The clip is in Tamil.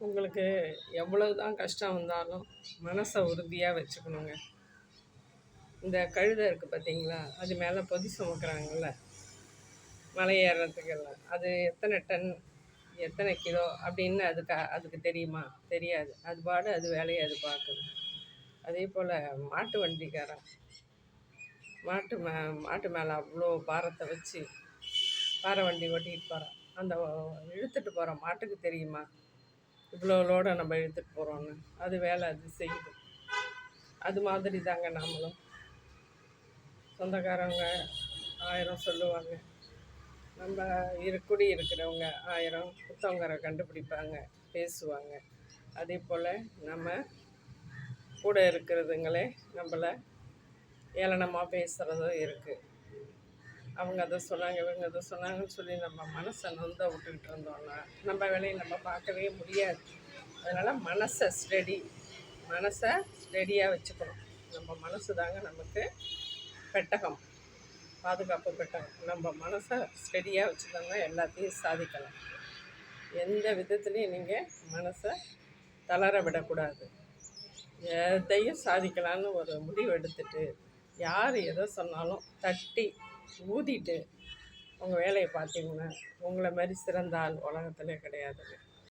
உங்களுக்கு எவ்வளவு தான் கஷ்டம் வந்தாலும் மனசை உறுதியாக வச்சுக்கணுங்க. இந்த கழுதை இருக்குது பார்த்தீங்களா, அது மேலே பொதி சுமக்கிறாங்கல்ல மலை ஏறுறதுக்கெல்லாம், அது எத்தனை டன் எத்தனை கிலோ அப்படின்னு அதுக்கு தெரியுமா? தெரியாது. அது பாடு அது வேலையை அது பார்க்குது. அதே போல் மாட்டு வண்டிக்காரன் மாட்டு மேலே அவ்வளோ பாரத்தை வச்சு பாறை வண்டி ஓட்டிகிட்டு போகிறான். அந்த இழுத்துட்டு போகிற மாட்டுக்கு தெரியுமா இவ்வளோ லோடை நம்ம இழுத்துட்டு போகிறோன்னு? அது வேலை அது செய்யுது. அது மாதிரி தாங்க நாமளும். சொந்தக்காரங்க 1000 சொல்லுவாங்க, நம்ம குடி இருக்கிறவங்க 1000 புத்தவங்கரை கண்டுபிடிப்பாங்க, பேசுவாங்க. அதே போல் நம்ம கூட இருக்கிறதுங்களே நம்மளை ஏளனமாக பேசுகிறதும் இருக்குது. அவங்க அதை சொன்னாங்க, இவங்க அதை சொன்னாங்கன்னு சொல்லி நம்ம மனசை நொந்த விட்டுக்கிட்டு இருந்தோம்னா நம்ம வேலையை நம்ம பார்க்கவே முடியாது. அதனால் மனசை ஸ்டெடியாக வச்சுக்கணும். நம்ம மனசு தாங்க நமக்கு பெட்டகம், பாதுகாப்பு பெட்டகம். நம்ம மனசை ஸ்டெடியாக வச்சுட்டோம்னா எல்லாத்தையும் சாதிக்கலாம். எந்த விதத்துலேயும் நீங்கள் மனசை தளர விடக்கூடாது. எதையும் சாதிக்கலான்னு ஒரு முடிவு எடுத்துட்டு யார் எதை சொன்னாலும் தட்டி ஊதிட்டு உங்கள் வேலையை பார்த்தீங்கன்னா உங்களை மாதிரி சிறந்த ஆள் உலகத்திலே கிடையாதுங்க.